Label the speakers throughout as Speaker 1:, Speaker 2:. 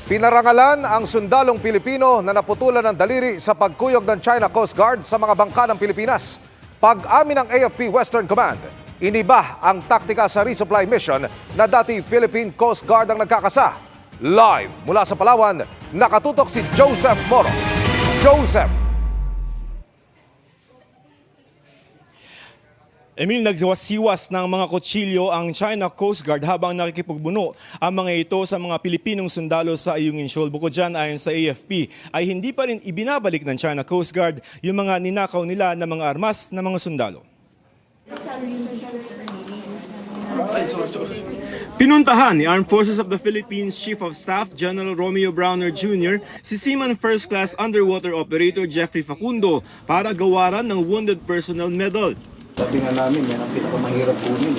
Speaker 1: Pinarangalan ang sundalong Pilipino na naputulan ng daliri sa pagkuyog ng China Coast Guard sa mga bangka ng Pilipinas. Pag-amin ng AFP Western Command, iniba ang taktika sa resupply mission na dati Philippine Coast Guard ang nagkakasa. Live mula sa Palawan, nakatutok si Joseph Moro. Joseph!
Speaker 2: Emil, nagsiwas ng mga kutsilyo ang China Coast Guard habang nakikipagbuno ang mga ito sa mga Pilipinong sundalo sa Ayungin Shoal. Bukod dyan, ayon sa AFP, ay hindi pa rin ibinabalik ng China Coast Guard yung mga ninakaw nila na mga armas ng mga sundalo. Pinuntahan ni Armed Forces of the Philippines Chief of Staff General Romeo Browner Jr. si Seaman First Class Underwater Operator Jeffrey Facundo para gawaran ng Wounded Personnel Medal.
Speaker 3: Sabi nga namin, yan ang pinakamahirap kunin.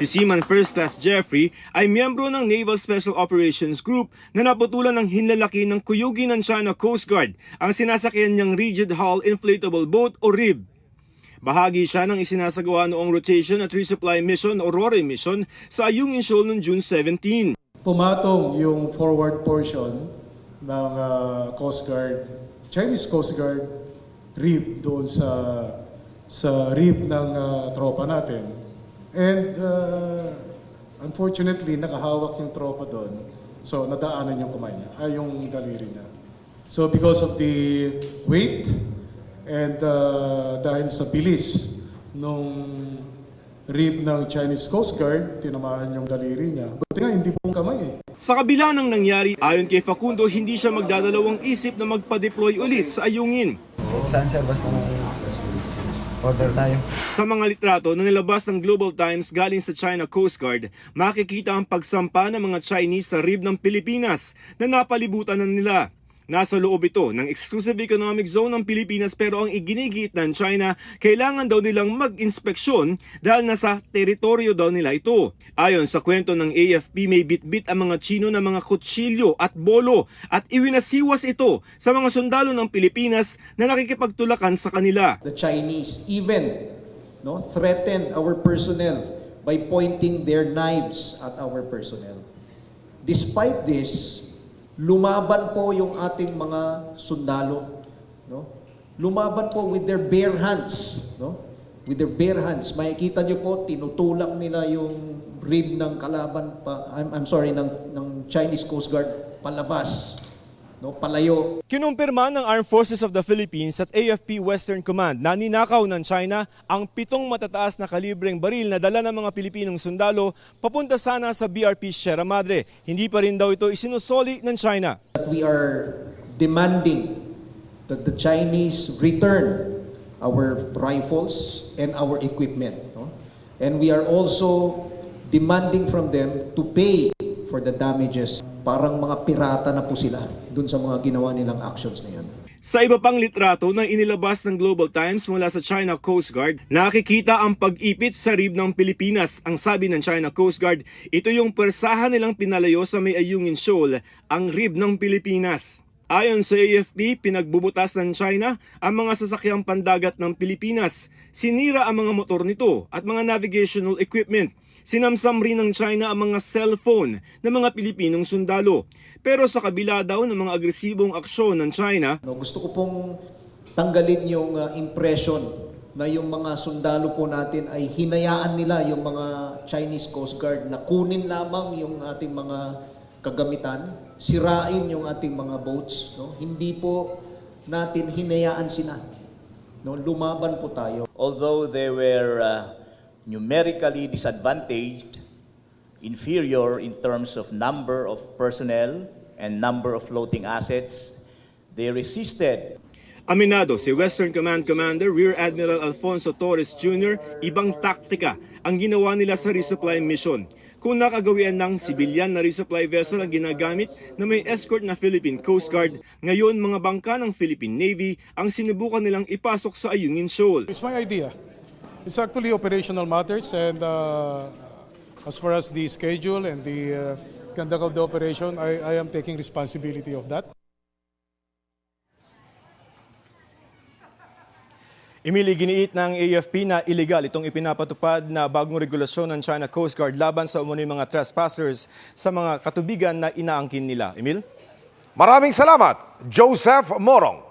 Speaker 2: Si Seaman First Class Jeffrey ay miyembro ng Naval Special Operations Group na naputulan ng hinlalaki ng kuyugin ng China Coast Guard, ang sinasakyan niyang Rigid Hull Inflatable Boat o RIB. Bahagi siya ng isinasagawa noong Rotation at Resupply Mission o RORE mission sa Ayungin Shoal noong June 17.
Speaker 4: Pumatong yung forward portion ng Coast Guard, Chinese Coast Guard RIB doon sa RIB ng tropa natin. And unfortunately, nakahawak yung tropa doon. So nadaanan yung kamay niya, yung daliri niya. So because of the weight and dahil sa bilis nung RIB ng Chinese Coast Guard, tinamaan yung daliri niya. Buti nga, hindi pong kamay eh.
Speaker 2: Sa kabila ng nangyari, ayon kay Facundo, hindi siya magdadalawang isip na magpa-deploy ulit sa Ayungin.
Speaker 3: Saan sir, basta order tayo.
Speaker 2: Sa mga litrato na nilabas ng Global Times galing sa China Coast Guard, makikita ang pagsampa ng mga Chinese sa RIB ng Pilipinas na napalibutan na nila. Nasa loob ito ng Exclusive Economic Zone ng Pilipinas pero ang iginigit ng China, kailangan daw nilang mag-inspeksyon dahil nasa teritoryo daw nila ito. Ayon sa kwento ng AFP, may bitbit ang mga Chino na mga kutsilyo at bolo at iwinasiwas ito sa mga sundalo ng Pilipinas na nakikipagtulakan sa kanila.
Speaker 5: The Chinese even threatened our personnel by pointing their knives at our personnel. Despite this, lumaban po yung ating mga sundalo, Lumaban po with their bare hands, With their bare hands. Makikita niyo po, tinutulak nila yung rib ng kalaban ng Chinese Coast Guard palabas, palayo.
Speaker 2: Kinumpirma ng Armed Forces of the Philippines at AFP Western Command na ninakaw ng China ang 7 matataas na kalibreng baril na dala ng mga Pilipinong sundalo papunta sana sa BRP Sierra Madre. Hindi pa rin daw ito isinusoli ng China.
Speaker 5: We are demanding that the Chinese return our rifles and our equipment. And we are also demanding from them to pay for the damages. Parang mga pirata na po sila dun sa mga ginawa nilang actions na yan.
Speaker 2: Sa iba pang litrato na inilabas ng Global Times mula sa China Coast Guard, nakikita ang pag-ipit sa RIB ng Pilipinas. Ang sabi ng China Coast Guard, ito yung persahan nilang pinalayo sa may Ayungin Shoal, ang RIB ng Pilipinas. Ayon sa AFP, pinagbubutas ng China ang mga sasakyang pandagat ng Pilipinas. Sinira ang mga motor nito at mga navigational equipment. Sinamsam rin ng China ang mga cellphone ng mga Pilipinong sundalo. Pero sa kabila daw ng mga agresibong aksyon ng China,
Speaker 5: gusto ko pong tanggalin yung impression na yung mga sundalo po natin ay hinayaan nila yung mga Chinese Coast Guard na kunin lamang yung ating mga kagamitan, sirain yung ating mga boats. Hindi po natin hinayaan sila. Lumaban po tayo.
Speaker 6: Although they were numerically disadvantaged, inferior in terms of number of personnel and number of floating assets, they resisted.
Speaker 2: Aminado si Western Command Commander Rear Admiral Alfonso Torres Jr., ibang taktika ang ginawa nila sa resupply mission. Kung nakagawian ng sibilyan na resupply vessel ang ginagamit na may escort na Philippine Coast Guard, ngayon mga bangka ng Philippine Navy ang sinubukan nilang ipasok sa Ayungin Shoal.
Speaker 4: It's my idea. It's actually operational matters, and as far as the schedule and the conduct of the operation, I am taking responsibility of that.
Speaker 2: Emily, giniit ng AFP na illegal itong ipinapatupad na bagong regulasyon ng China Coast Guard laban sa umunoy mga trespassers sa mga katubigan na inaangkin nila. Emil?
Speaker 1: Maraming salamat, Joseph Morong.